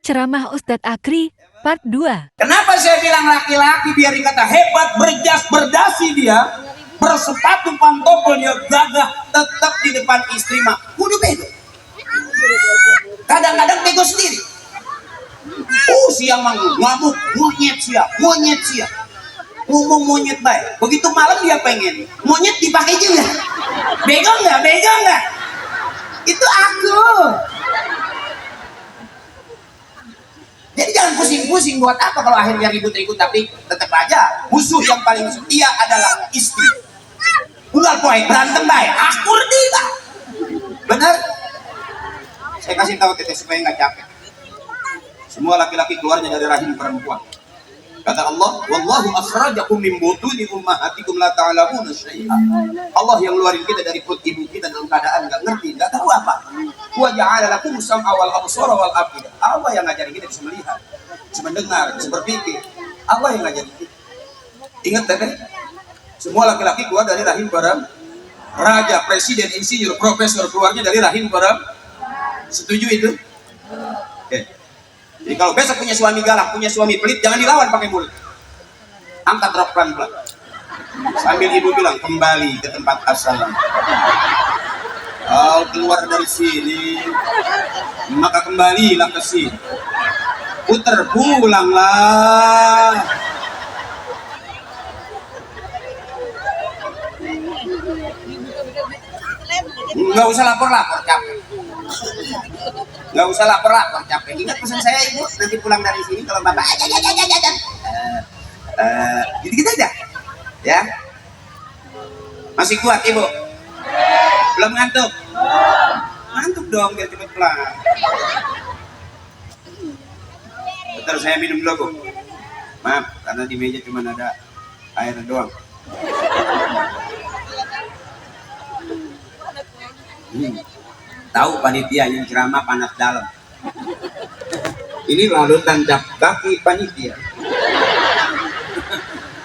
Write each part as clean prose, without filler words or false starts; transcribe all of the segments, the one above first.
Ceramah Ustadz Akri, part 2. Kenapa saya bilang laki-laki biar dikata hebat, berjas, berdasi dia, bersepatu pantopelnya gagah, tetap di depan istri mah kudu bego. Kadang-kadang bego sendiri. Siang manggung, ngamuk, monyet sia. Ngomong monyet baik. Begitu malam dia pengen monyet dipakai juga. Bego nggak? Itu aku. Jadi jangan pusing-pusing buat apa kalau akhirnya ribut-ribut, tapi tetap aja musuh yang paling setia adalah istri. Ulah poe berantem baik, akur tidak. Benar? Saya kasih tahu teteh supaya nggak capek. Semua laki-laki keluarnya dari rahim perempuan. Kata Allah, wallahu akhrajakum min butuni ummahatikum la ta'lamuna syai'an. Allah yang ngeluarin kita dari perut ibu kita dalam keadaan enggak ngerti, enggak tahu apa. Wa ja'ala lakum sam'a wal absara wal afida. Allah yang ngajarin kita bisa melihat, bisa mendengar, bisa berpikir. Allah yang ngajarin kita. Ingat teteh, semua laki-laki keluar dari rahim para raja, presiden, insinyur, profesor, keluarnya dari rahim para. Setuju itu? Oke. Jadi kalau besok punya suami galak, punya suami pelit, jangan dilawan pakai mulut. Angkat rok pelan-pelan. Sambil ibu bilang, kembali ke tempat asal. Kau keluar dari sini, maka kembalilah ke sini. Puter pulanglah. Nggak usah lapor-lapor, capek. Nggak usah lapor-lapor, capek. Ingat pesan saya ibu, nanti pulang dari sini kalau bapak gitu aja, ya. Masih kuat ibu? Belum ngantuk? Ngantuk dong, biar cepet pulang. Bentar saya minum dulu bu. Maaf, karena di meja cuma ada air doang. Tahu panitia yang ceramah panas dalam. Ini lalu tancap kaki panitia.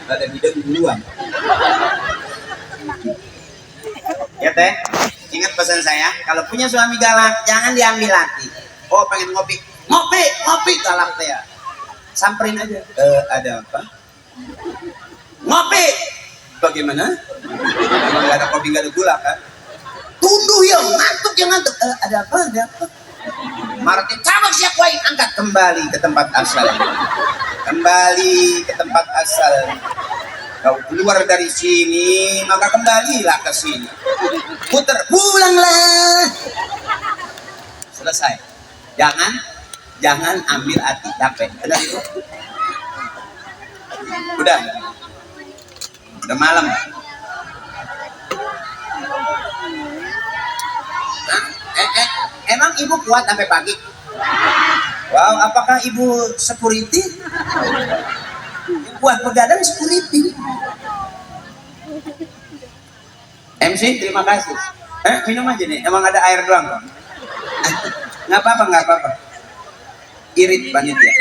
Ada bidang duluan. Ya teh, ingat pesan saya, kalau punya suami galak jangan diambil hati. Oh pengen ngopi galak teh ya. Samperin aja. Ada apa? Ngopi. Bagaimana? Nggak ada kopi, nggak ada gula kan? Tunduh yang ngantuk. Ada apa? Marti cabak siap wain, angkat kembali ke tempat asal. Kembali ke tempat asal. Kau keluar dari sini, maka kembalilah ke sini. Puter, pulanglah. Selesai. Jangan ambil hati, capek. Benar itu? Udah malam. Emang ibu kuat sampai pagi? Wow, apakah ibu security? Kuat begadang security. MC, terima kasih. Minum aja nih, emang ada air doang kok. Nggak apa-apa. Irit panitia.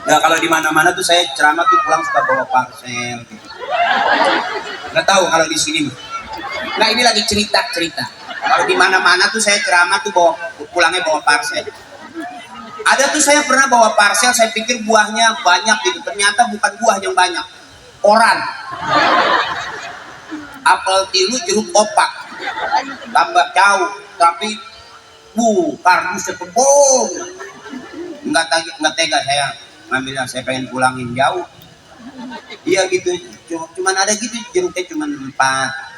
Nah, kalau di mana-mana tuh saya ceramah tuh pulang suka bawa parcel gitu. Nggak tahu kalau di sini mah. Nah ini lagi cerita. Kalau di mana-mana tuh saya ceramah tuh pulangnya bawa parcel. Ada tuh saya pernah bawa parcel, saya pikir buahnya banyak gitu. Ternyata bukan buah yang banyak, koran. Apel tilu, jeruk opak. Tambah jauh, tapi kardusnya kebong. Nggak tega saya ngambilnya, saya pengen pulangin jauh. Iya gitu, cuman ada gitu, jeruknya cuman 4.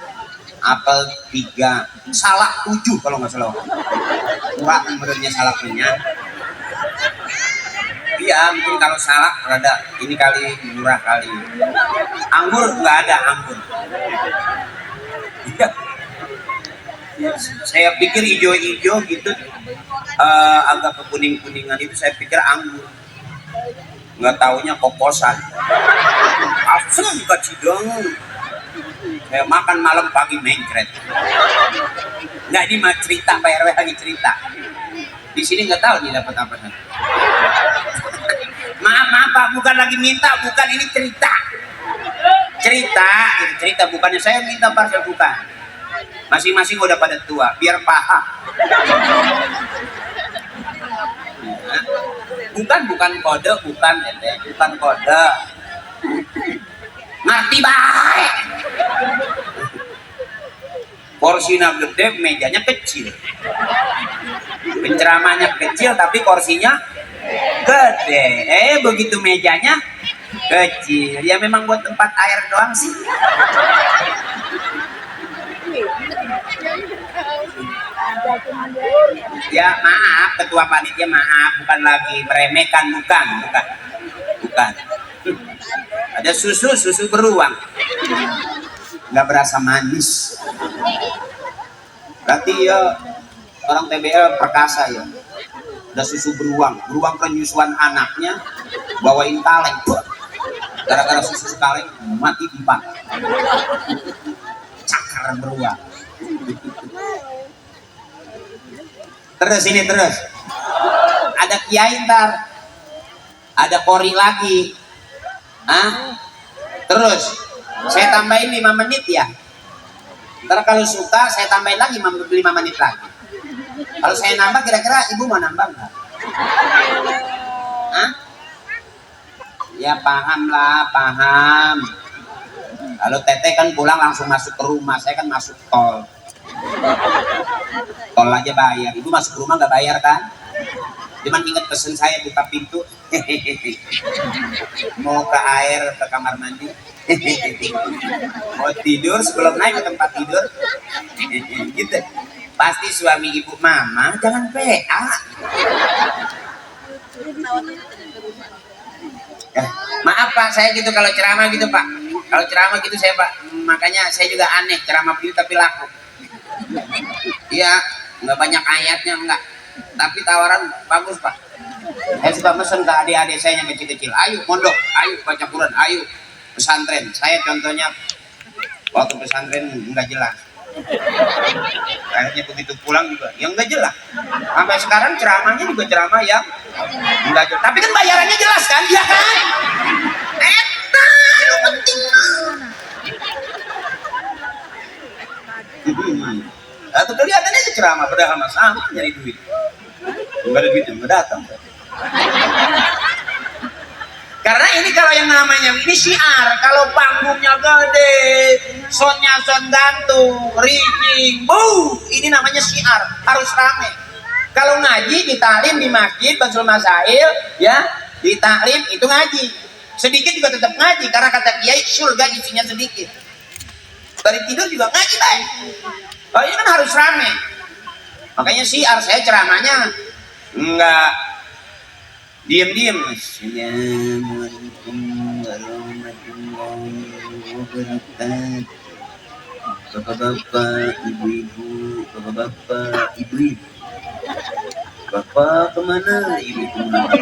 Apel 3, salak 7 kalau nggak salah. Wah, menurutnya salaknya. Iya, mungkin kalau salak rada ini kali murah kali. Anggur nggak ada anggur. Iya. Saya pikir hijau-hijau gitu, agak kekuning-kuningan itu saya pikir anggur. Nggak taunya kokosan. Asam kacidang. Saya makan malam pagi mencret. Nggak, ini mah cerita, Pak RW lagi cerita. Di sini nggak tahu nih dapat apa. Maaf Pak, bukan lagi minta, bukan, ini cerita. Cerita, bukannya saya minta parcel, bukan. Masing-masing udah pada tua, biar paham. Bukan kode, bukan kode. Ngerti baik. Porsinya gede, mejanya kecil. Penceramahnya kecil tapi kursinya gede. Begitu mejanya kecil. Ya memang buat tempat air doang sih. Ya maaf ketua panitia, maaf, bukan lagi meremehkan, bukan. Ada susu beruang, nggak berasa manis. Berarti ya orang TBL perkasa ya. Ada susu beruang penyusuan anaknya bawain kaleng, gara-gara susu kaleng mati 4. Cakar beruang. Terus ada kiai ntar, ada kori lagi. Terus saya tambahin 5 menit ya. Ntar kalau suka saya tambahin lagi 5 menit lagi. Kalau saya nambah, kira-kira ibu mau nambah nggak? Ya paham. Kalau teteh kan pulang langsung masuk ke rumah, saya kan masuk tol. Tol aja bayar. Ibu masuk ke rumah nggak bayar kan? Cuman ingat pesen saya buka pintu. Mau ke air, ke kamar mandi. Mau tidur sebelum naik ke tempat tidur. Gitu. Pasti suami ibu, mama jangan PA. Maaf Pak, saya gitu kalau ceramah gitu Pak. Kalau ceramah gitu saya Pak, makanya saya juga aneh ceramah begitu tapi laku. Iya, nggak banyak ayatnya enggak, tapi tawaran bagus Pak. Saya suka mesen ke adik-adik saya yang kecil-kecil, ayo mondok, ayo baca Quran, ayo pesantren. Saya contohnya waktu pesantren nggak jelas. Akhirnya begitu pulang juga yang nggak jelas. Sampai sekarang ceramahnya juga ceramah yang nggak jelas. Tapi kan bayarannya jelas kan, iya kan? Lu penting. Atau kelihatannya aja ceramah, padahal sama nyari duit. Nggak ada duit yang nggak datang. Karena ini kalau yang namanya ini syiar, kalau panggungnya gede, soundnya sound gantung, rigging, ini namanya syiar, harus rame. Kalau ngaji di taklim di masjid, Bansul Masail, ya di taklim itu ngaji, sedikit juga tetap ngaji, karena kata kiai surga isinya sedikit. Dari tidur juga ngaji baik. Kalau ini kan harus rame, makanya syiar. Saya ceramahnya enggak diam-diam. Assalamualaikum warahmatullahi wabarakatuh. Bapak-bapak, ibu-ibu, bapak-bapak, ibu-ibu. Bapak kemana? Ibu kemana?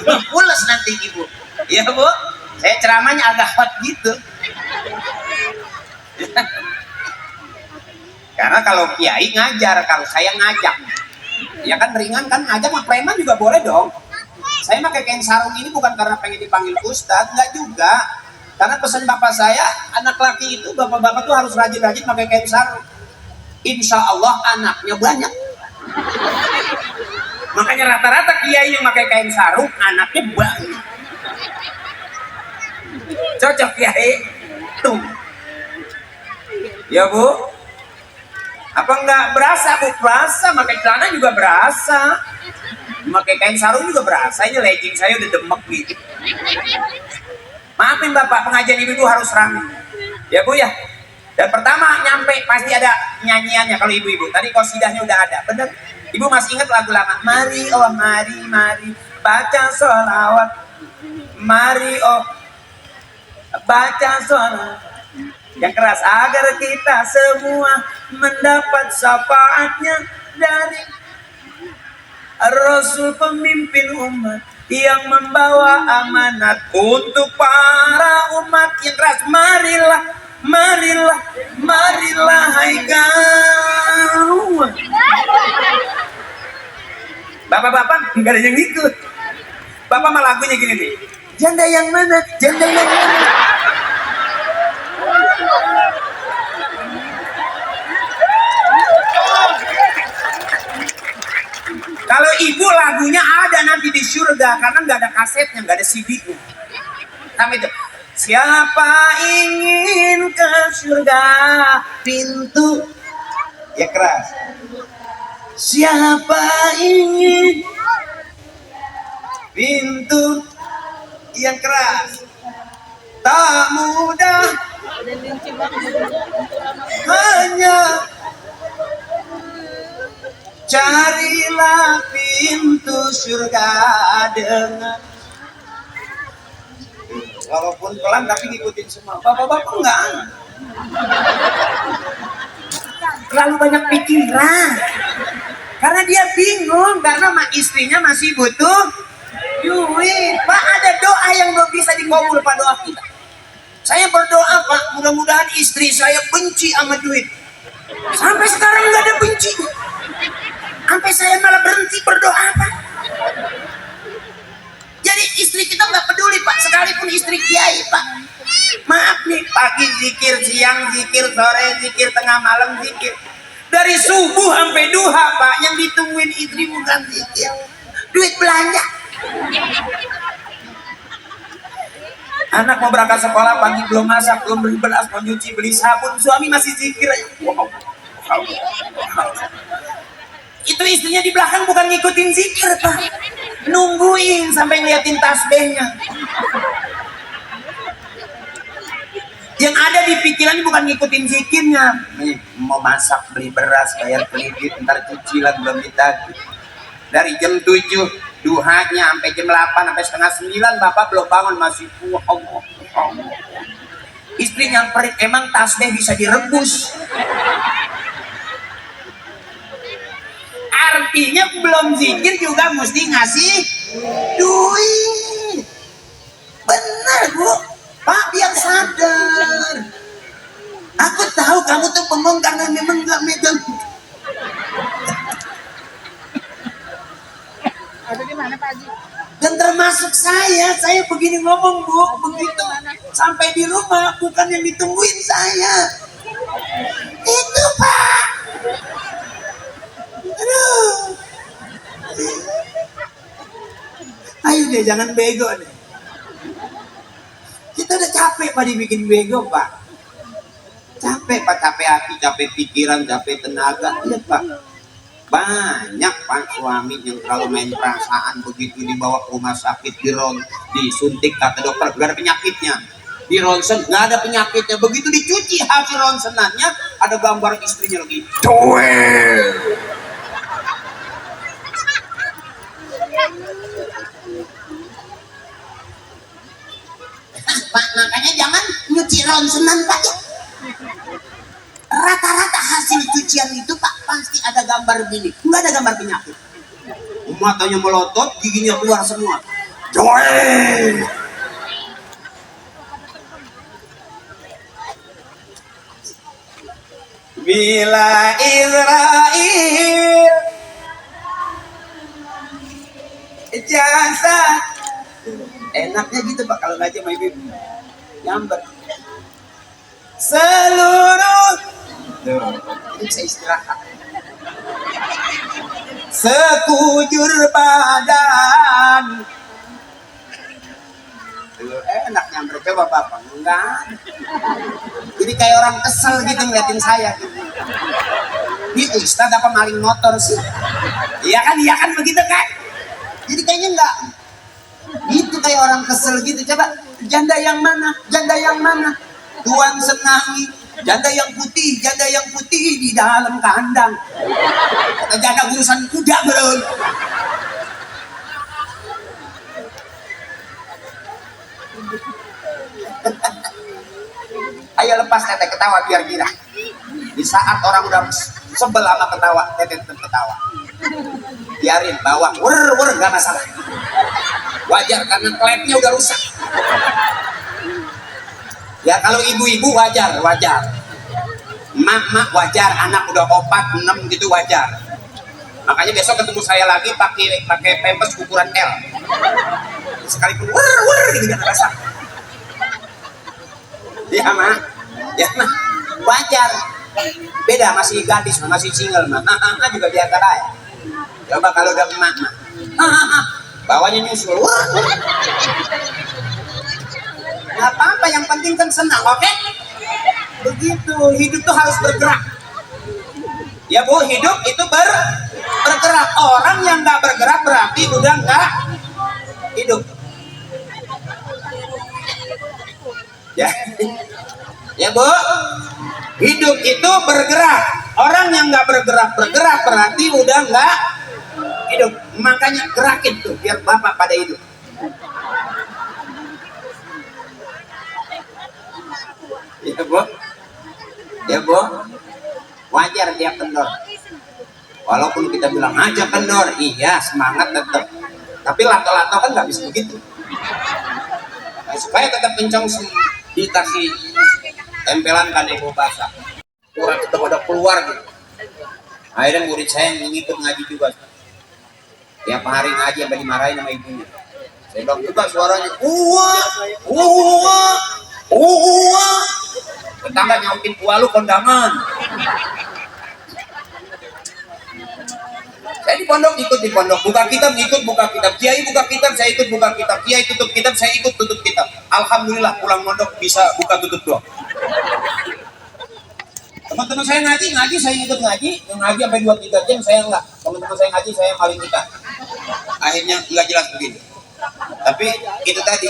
Udah pulas nanti ibu. Ya Bu, saya ceramahnya agak hot gitu. Karena kalau kiai ngajar, kalau saya ngajak. Ya kan ringan kan, ngajak mah preman juga boleh dong. Saya pakai kain sarung ini bukan karena pengen dipanggil ustadz, enggak juga. Karena pesan bapak saya, anak laki itu bapak-bapak tuh harus rajin-rajin pakai kain sarung. Insya Allah anaknya banyak. Makanya rata-rata kiai yang pakai kain sarung anaknya banyak. Cocok kiai tuh. Ya Bu, apa enggak berasa Bu? Berasa, pakai celana juga berasa, pakai kain sarung juga berasa. Ini legging saya udah demek gitu. Maafin Bapak, pengajian ibu-ibu harus ramai. Ya Bu ya. Dan pertama nyampe pasti ada nyanyiannya kalau ibu-ibu. Tadi qasidahnya udah ada, bener. Ibu masih ingat lagu lama? Mari oh mari baca sholawat. Mari oh baca sholawat. Yang keras, agar kita semua mendapat syafaatnya dari Rasul pemimpin umat yang membawa amanat untuk para umat. Yang keras, marilah hai kau. Bapak-bapak nggak ada yang ikut. Bapak mah lagunya gini nih, janda yang mana, janda yang mana. Kalau ibu lagunya ada nanti di surga karena nggak ada kasetnya, nggak ada CD-nya. Kami itu siapa ingin ke surga pintu ya keras. Siapa ingin pintu yang keras tak mudah hanya carilah pintu surga dengan walaupun pelan tapi ngikutin semua. Bapak-bapak enggak terlalu banyak pikiran karena dia bingung karena istrinya masih butuh duit. Pak, ada doa yang belum bisa dikabul Pak, doa kita. Saya berdoa Pak, mudah-mudahan istri saya benci sama duit. Sampai sekarang nggak ada benci. Sampai saya malah berhenti berdoa Pak. Jadi istri kita nggak peduli Pak, sekalipun istri kiai Pak. Maaf nih, pagi zikir, siang zikir, sore zikir, tengah malam zikir. Dari subuh sampai duha Pak, yang ditungguin istri bukan zikir, duit belanja. Anak mau berangkat sekolah pagi belum masak, belum beli beras, mau nyuci, beli sabun, suami masih zikir. Wow. Itu istrinya di belakang bukan ngikutin zikir Pak, nungguin sampai ngeliatin tasbihnya. Yang ada di pikiran bukan ngikutin zikirnya. Nih, mau masak, beli beras, bayar kredit, ntar cicilan belum ditagih. Dari jam 7 duhanya sampai jam 8 sampai setengah 9 Bapak belum bangun masih Allah. Istri nyamperin, emang tasbih bisa direbus? Artinya belum zikir juga mesti ngasih duit. Benar Bu, Pak biar sadar. Aku tahu kamu tuh bengong karena memang gak megang. Ada di mana Pak Haji? Dan termasuk saya begini ngomong Bu, begitu sampai di rumah bukan yang ditungguin saya. Itu Pak. Aduh. Ayo deh, jangan bego deh. Kita udah capek Pak dibikin bego Pak. Capek Pak, capek hati, capek pikiran, capek tenaga. Lihat Pak, banyak Pak suami yang terlalu main perasaan, begitu dibawa ke rumah sakit disuntik kata dokter gak ada penyakitnya, di ronsen gak ada penyakitnya, begitu dicuci hasil ronsenannya ada gambar istrinya lagi doel. Pak, makanya jangan nyuci ronsenan Pak ya. Rata-rata hasil cucian itu Pak pasti ada gambar begini, nggak ada gambar penyakit. Matanya melotot, giginya keluar semua. Joy. Bila Israel jasad enaknya gitu Pak kalau ngaji sama ibu nyamber seluruh ini bisa istirahat sekujur badan. Enak nyamber, coba Bapak enggak, jadi kayak orang kesel gitu ngeliatin saya gitu. Ini ustad apa maling motor sih? Iya kan begitu kan, jadi kayaknya enggak gitu, kayak orang kesel gitu. Coba janda yang mana Tuan senangi, janda yang putih di dalam kandang. Kata janda urusan kuda bro. Ayo lepas Teteh ketawa biar gila. Di saat orang udah sebel sama ketawa, Teteh tetap ketawa. Biarin bawang, wer gak masalah. Wajar karena klepnya udah rusak. Ya kalau ibu-ibu wajar. Mak wajar, anak udah 4, 6 gitu wajar. Makanya besok ketemu saya lagi pakai pampers ukuran L. Sekalipun wer gitu jangan rasa. Ya mak, wajar. Beda masih gadis, masih single mah. Juga biasa aja. Coba kalau udah emak mah. Bawahnya nyusul. Wah. Nggak apa-apa, yang penting kan senang, oke? Begitu, hidup tuh harus bergerak. Ya Bu, hidup itu bergerak. Orang yang nggak bergerak berarti udah nggak hidup. Ya, ya Bu, hidup itu bergerak. Orang yang nggak bergerak berarti udah nggak hidup. Makanya gerakin tuh biar Bapak pada hidup. Ya Bu, ya Bu, wajar dia kendor. Walaupun kita bilang aja kendor, iya semangat tetap. Tapi lato-lato kan nggak bisa begitu. Nah, supaya tetap kencang dikasih tempelan kanebo basah. Kurang tetap ada keluar gitu. Akhirnya murid saya yang ngikut ngaji juga. Tiap hari ngaji sampai dimarahin sama ibunya. Saya bilang juga suaranya, tetangga nyautin kuah lu kondangan. Saya di pondok, buka kitab, ikut buka kitab. Kiai buka kitab, saya ikut buka kitab. Kiai tutup kitab, saya ikut tutup kitab. Alhamdulillah pulang pondok bisa buka tutup doang. Teman-teman saya ngaji, saya ikut ngaji. Yang ngaji sampai 2-3 jam, saya enggak. Teman-teman saya ngaji, saya maling nikah. Akhirnya enggak jelas begini. Tapi itu tadi,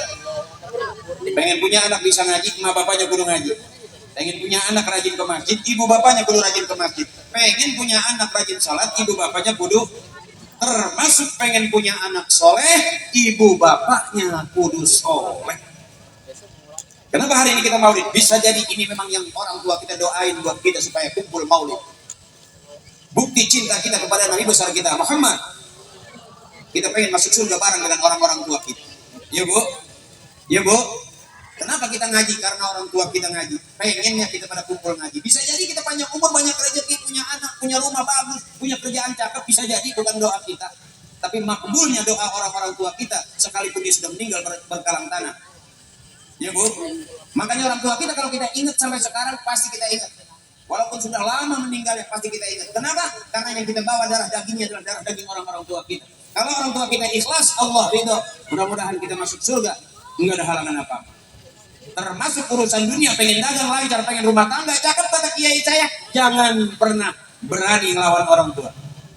pengen punya anak bisa ngaji, emak bapaknya kudu ngaji. Pengen punya anak rajin ke masjid, ibu bapaknya kudu rajin ke masjid. Pengen punya anak rajin salat, ibu bapaknya kudu, termasuk pengen punya anak soleh, ibu bapaknya kudu soleh. Kenapa hari ini kita maulid? Bisa jadi ini memang yang orang tua kita doain buat kita supaya kumpul maulid. Bukti cinta kita kepada Nabi besar kita Muhammad. Kita pengen masuk surga bareng dengan orang-orang tua kita. Ya Bu, ya Bu. Kenapa kita ngaji? Karena orang tua kita ngaji. Pengennya kita pada kumpul ngaji. Bisa jadi kita panjang umur, banyak rezeki, punya anak, punya rumah bagus, punya kerjaan cakep. Bisa jadi bukan doa kita, tapi makbulnya doa orang-orang tua kita sekalipun dia sudah meninggal berkalang tanah. Ya Bu. Makanya orang tua kita kalau kita ingat sampai sekarang pasti kita ingat. Walaupun sudah lama meninggalnya pasti kita ingat. Kenapa? Karena yang kita bawa darah dagingnya adalah darah daging orang-orang tua kita. Kalau orang tua kita ikhlas, Allah ridho. Mudah-mudahan kita masuk surga. Enggak ada halangan apa-apa. Termasuk urusan dunia, pengen dagang lancar, pengen rumah tangga cakep, kata kiai saya, jangan pernah berani ngelawan orang tua.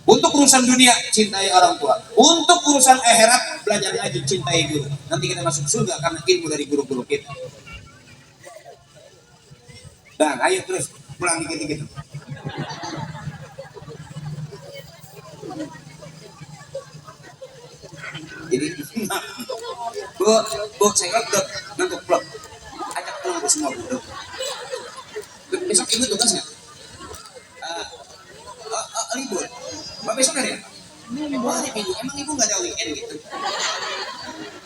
Untuk urusan dunia, cintai orang tua. Untuk urusan akhirat, belajar ngaji, cintai guru. Nanti kita masuk surga karena ilmu dari guru-guru kita. Dan ayo terus pulang dikit-dikit. Jadi, bu, saya udah ngantuk pulang. Ajak pulang ke semua bu. Besok ibu tugas nggak? Libur. Mbak besok hari ya? Wah, hari Minggu. Emang ibu nggak ada weekend gitu?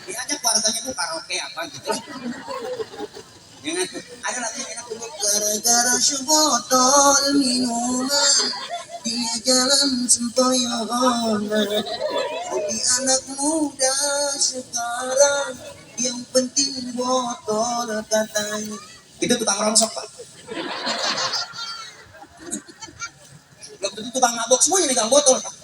Diajak keluarganya bu karaoke apa gitu. Jangan ada lagi enak tuh. Gara-gara sebotol minuman dia jalan sempoyongan. Hobi anak muda sekarang yang penting botol katanya. Itu tukang rongsok Pak. Belum tentu tukang mabok semuanya megang botol Pak.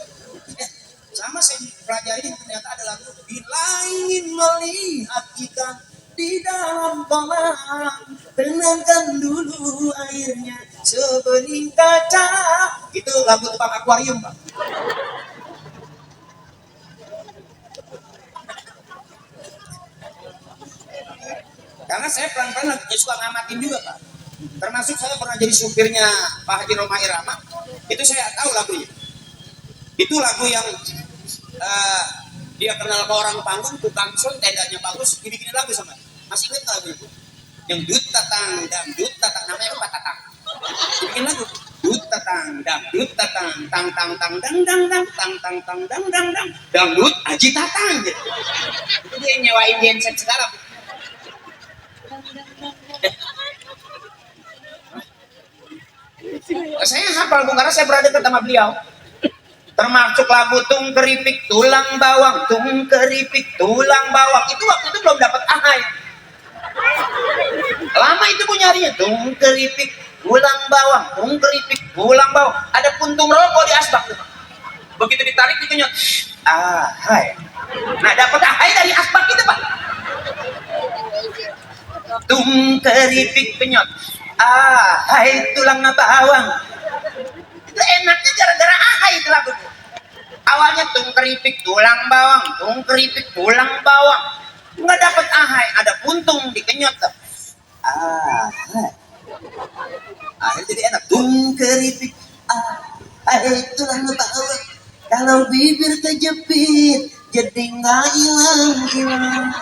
Ya, sama saya pelajari ternyata ada lagu bila ingin melihat ikan di dalam kolam, tenangkan dulu airnya sebening kaca. Itu lagu tukang akuarium Pak. Karena saya pelan-pelan suka ngamatin juga Pak. Termasuk saya pernah jadi supirnya Pak Haji Roma Irama. Itu saya tahu lagunya. Itu lagu yang dia kenal sama orang panggung, tukang sound, tendanya bagus, dibikin lagu sama. Masih ingat lagu itu? Yang dut tatang, namanya apa tatang? Dibikin lagu. Dut tatang, dut tatang, tang tang tang dang dang dang, tang tang tang dang dang dang, dangdut aji tatang gitu. Itu dia yang nyewain genset sekarang. Saya hafal Bu karena saya berada dekat sama beliau. Termasuk lagu tung keripik tulang bawang, tung keripik tulang bawang. Itu waktu itu belum dapat ahai. Lama itu Bu nyarinya tung keripik tulang bawang, tung keripik tulang bawang. Ada puntung rokok di asbak tuh. Begitu ditarik dikenyot. Ahai. Nah dapat ahai dari asbak itu Pak. Tung keripik kenyot. Ahai tulang bawang. Itu enaknya gara-gara ahai itu lagu. Awalnya tung keripik tulang bawang, tung keripik tulang bawang. Nggak dapat ahai, ada puntung dikenyot. Ahai. Akhirnya jadi enak. Tung keripik. Ahai tulang bawang. Kalau bibir kejepit, jadi nggak hilang.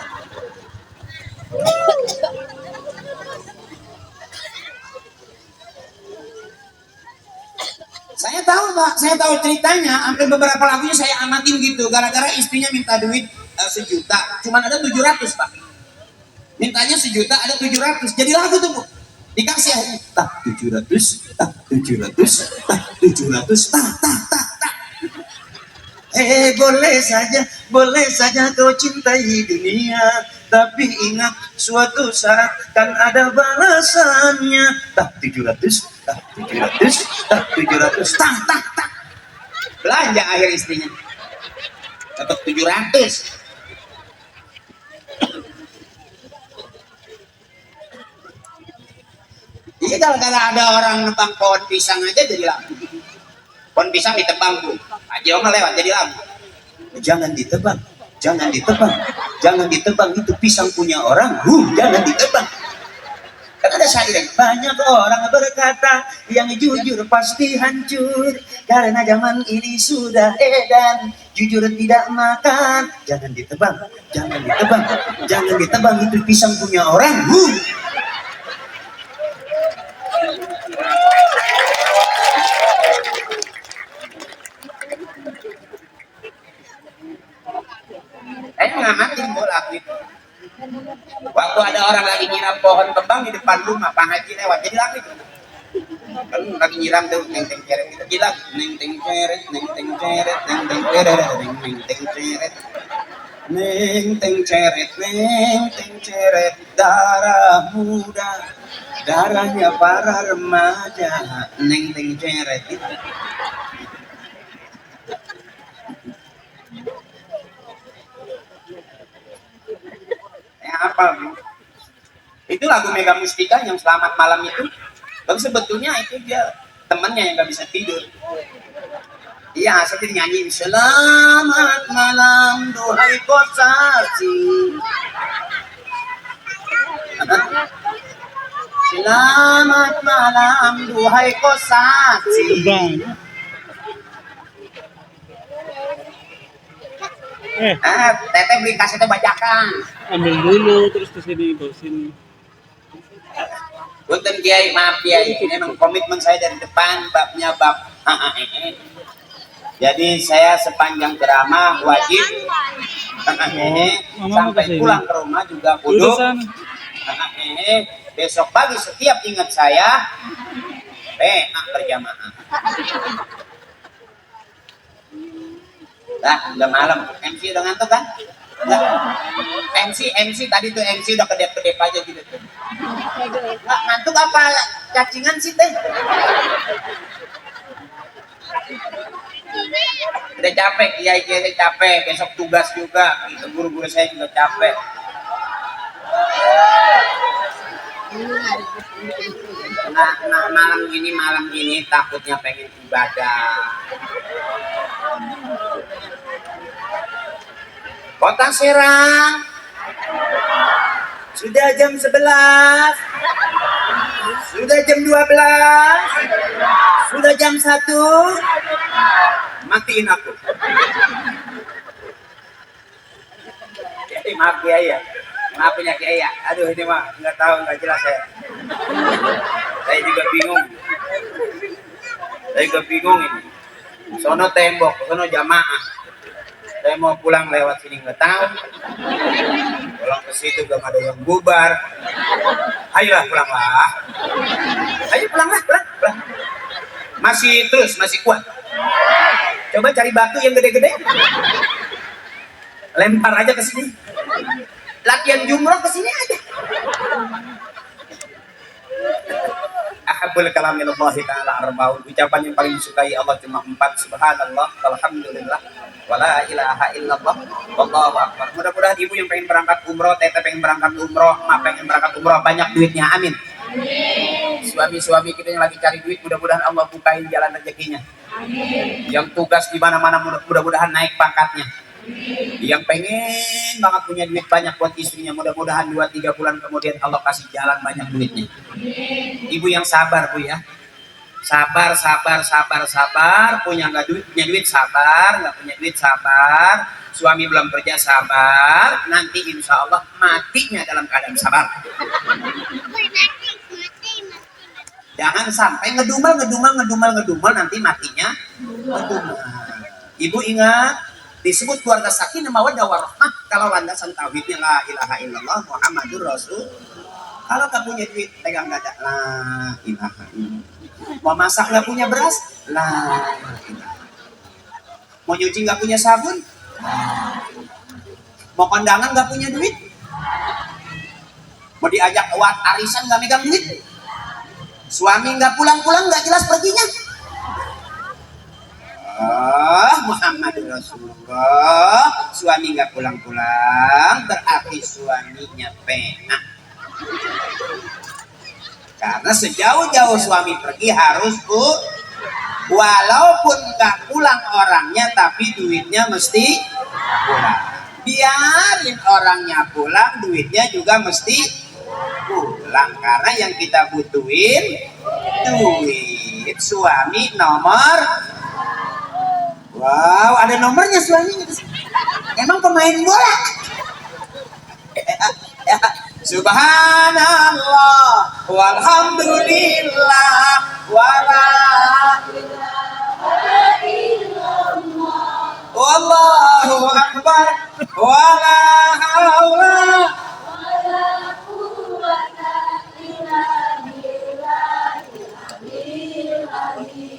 Saya tahu Pak, saya tahu ceritanya. Hampir beberapa lagunya saya amatin gitu. Gara-gara istrinya minta duit 1 juta, cuman ada 700 Pak. Mintanya 1 juta, ada 700. Jadi lagu tuh Bu. Dikasih akhirnya. Tak 700, tak 700, tak 700, tak. Boleh saja kau cintai dunia, tapi ingat suatu saat kan ada balasannya. Tak 700, tak 700, tak 700, tak. Belanja akhir istrinya. Dapat 700. Iya gara-gara ada orang nebang pohon pisang aja jadi lagu. Pohon pisang ditebang Bu. Haji Omar lewat jadi lagu. Jangan ditebang, jangan ditebang itu pisang punya orang. Jangan ditebang. Kan ada syair banyak orang berkata yang jujur pasti hancur karena zaman ini sudah edan jujur tidak makan. Jangan ditebang, jangan ditebang itu pisang punya orang. Ngamatin bola gitu. Waktu ada orang lagi nyiram pohon kembang di depan rumah, Pak Haji lewat jadi lagi gitu. Kan lagi nyiram tuh neng teng ceret kita gila neng teng ceret neng teng ceret neng teng ceret neng teng ceret neng teng ceret neng teng ceret darah muda darahnya para remaja neng teng ceret gitu. Apa itu lagu Mega Mustika yang Selamat Malam itu tapi sebetulnya itu dia temennya yang gak bisa tidur. Iya saya nyanyiin Selamat Malam duhai kosasi Selamat Malam duhai kosasi. Teteh beli kasetnya bajakan. Ambil dulu terus ke sini bawa sini. Punten Kiai, maaf Kiai, memang komitmen saya dari depan babnya bab. Jadi saya sepanjang ceramah wajib sampai pulang ke rumah juga kudu. Besok pagi setiap ingat saya berjamaah. Udah malam. MC udah ngantuk kan? MC tadi tuh MC udah kedip-kedip aja gitu tuh. Ngantuk apa cacingan sih teh? Udah capek, kiai capek. Besok tugas juga. Itu guru-guru saya juga capek. Malam gini takutnya pengen ibadah. Kota Serang sudah jam 11, sudah jam 12, sudah jam 1, matiin aku. Jadi maaf Kiai ya, maaf punya Kiai ya. Aduh ini mah nggak tahu, nggak jelas saya juga bingung ini. Sono tembok, sono jamaah. Saya mau pulang lewat sini nggak tahu. Pulang ke situ gak ada yang bubar. Ayolah pulanglah. Ayo pulanglah. Masih kuat. Coba cari batu yang gede-gede. Lempar aja ke sini. Latihan jumroh ke sini aja. ahabbul kalam ilallahi ta'ala arba'un. Ucapan yang paling disukai Allah cuma 4. Subhanallah, alhamdulillah, wala ilaha illallah, wallahu akbar. Mudah-mudahan ibu yang pengen berangkat umroh, teteh pengen berangkat umroh, mak pengen berangkat umroh, banyak duitnya, amin. Suami-suami kita yang lagi cari duit, mudah-mudahan Allah bukain jalan rezekinya. Yang tugas di mana-mana, mudah-mudahan naik pangkatnya. Yang pengen banget punya duit banyak buat istrinya, mudah-mudahan 2-3 bulan kemudian Allah kasih jalan banyak duitnya. Ibu yang sabar, Bu ya. Sabar, punya duit sabar, nggak punya duit sabar, suami belum kerja sabar, nanti insya Allah matinya dalam keadaan sabar. Jangan sampai ngedumel nanti matinya ngedumel. Ibu ingat, disebut keluarga sakinah mawaddah warahmah kalau landasan tauhidnya la ilaha illallah Muhammadur Rasul. Kalau nggak punya duit pegang dada, la ilaha illallah. Mau masak nggak punya beras, la ilaha. Mau nyuci nggak punya sabun, mau kondangan nggak punya duit, mau diajak arisan nggak megang duit, suami nggak pulang-pulang nggak jelas perginya. Muhammadur Rasulullah, suami nggak pulang-pulang berarti suaminya penak. Karena sejauh-jauh suami pergi harus walaupun nggak pulang orangnya tapi duitnya mesti pulang. Biarin orangnya pulang, duitnya juga mesti pulang. Karena yang kita butuhin duit. Suami nomor. Wow, ada nomornya suaminya. Emang pemain bola. Subhanallah walhamdulillah wala wallahu akbar wala haula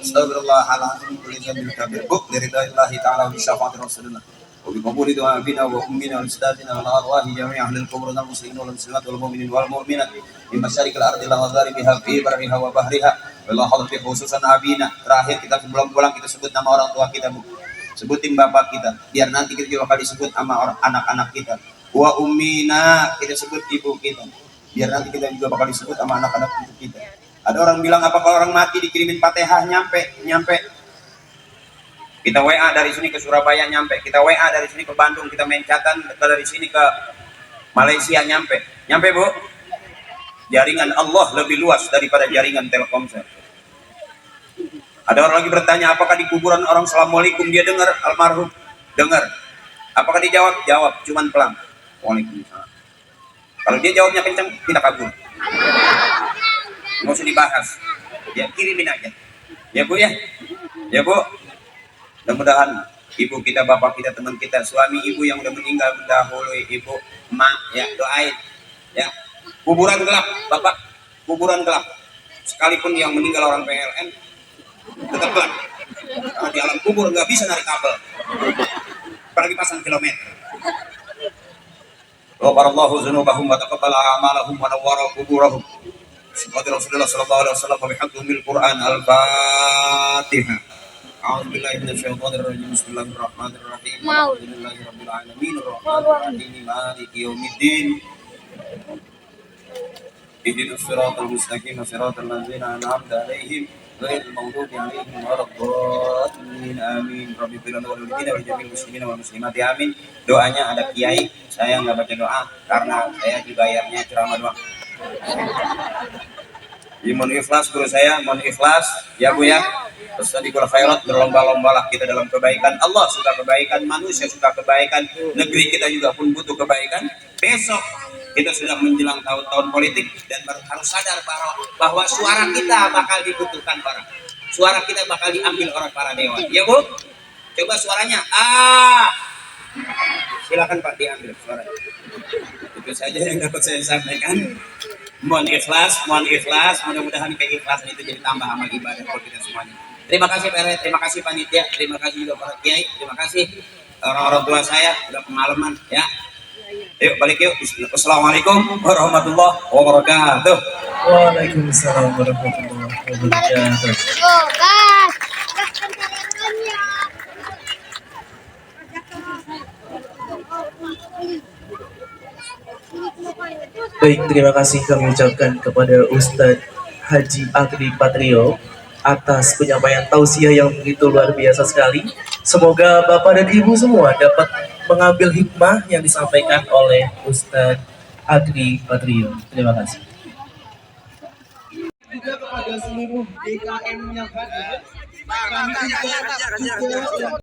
Astagfirullahaladzim. Dari Allah Ta'ala wa syafaat Rasulullah wa bi qabuli du'a bina wa ummina wa ustadina wa arwahi jami'i ahli al-qubur wal muslimin wal muslimat wal mu'minin wal mu'minat min masyariqil ardi la magharibiha fi barriha wa bahriha wa hadfi khususan abina. Terakhir kita sebelum pulang kita sebut nama orang tua kita, Bu. Sebutin bapak kita biar nanti kita juga bakal disebut sama anak-anak kita. Wa ummina, kita sebut ibu kita biar nanti kita juga bakal disebut sama anak-anak kita. Ada orang bilang apa kalau orang mati dikirimin Fatihah nyampe. Kita WA dari sini ke Surabaya nyampe, kita WA dari sini ke Bandung, kita main chatan dari sini ke Malaysia nyampe, Bu. Jaringan Allah lebih luas daripada jaringan Telkomsel. Ada orang lagi bertanya, apakah di kuburan orang assalamualaikum dia dengar almarhum? Dengar. Apakah dijawab? Jawab, cuman pelan. Waalaikumsalam. Kalau dia jawabnya kencang, kita kabur. Nggak usah dibahas. Ya kirimin aja. Ya Bu ya. Ya Bu. Mudah-mudahan ibu kita, bapak kita, teman kita, suami ibu yang udah meninggal mendahului ibu, emak, ya doain. Ya. Kuburan gelap, Bapak. Kuburan gelap. Sekalipun yang meninggal orang PLN tetap gelap. Karena di alam kubur nggak bisa narik kabel. Apalagi pasang kilometer. Ghafarallahu dzunubahum wa taqabbala a'malahum wa nawwara quburahum. Seperti Rasulullah sallallahu alaihi wasallam bihaqqil Qur'an al-Fatihah. A'udzu billahi minasyaitonir rajim. Bismillahirrahmanirrahim. Alhamdulillahirabbil alamin arrahmanir rahim maliki yaumiddin. Ihdinas siratal mustaqim siratal ladzina an'amta 'alaihim ghairil maghdubi 'alaihim waladdallin. Amin. Rabbil alamin wal jami'il muslimin wal muslimati amin. Doanya ada kiai, saya enggak baca doa karena saya dibayarnya ceramah doang. Mohon ikhlas guru saya, mohon ikhlas ya Bu ya. Fastabiqul khairat, berlomba-lombalah kita dalam kebaikan. Allah suka kebaikan, manusia suka kebaikan, negeri kita juga pun butuh kebaikan. Besok kita sudah menjelang tahun-tahun politik dan harus sadar bahwa suara kita bakal dibutuhkan suara kita bakal diambil oleh para dewa. Ya Bu, coba suaranya. Silakan Pak diambil suaranya. Itu saja yang dapat saya sampaikan. Mohon ikhlas, mudah-mudahan keikhlasan itu jadi tambah amal ibadah buat kita semuanya. Terima kasih Pak RW, terima kasih panitia, terima kasih juga para kiai, terima kasih orang-orang tua saya udah pengalaman ya. Yuk balik yuk. Assalamualaikum warahmatullahi wabarakatuh. Waalaikumsalam warahmatullahi wabarakatuh. begitu. Oh, gas. Baik, terima kasih kami ucapkan kepada Ustadz Haji Akri Patrio atas penyampaian tausiah yang begitu luar biasa sekali. Semoga Bapak dan Ibu semua dapat mengambil hikmah yang disampaikan oleh Ustadz Akri Patrio. Terima kasih. Juga kepada seluruh DKM yang hadir. Kami juga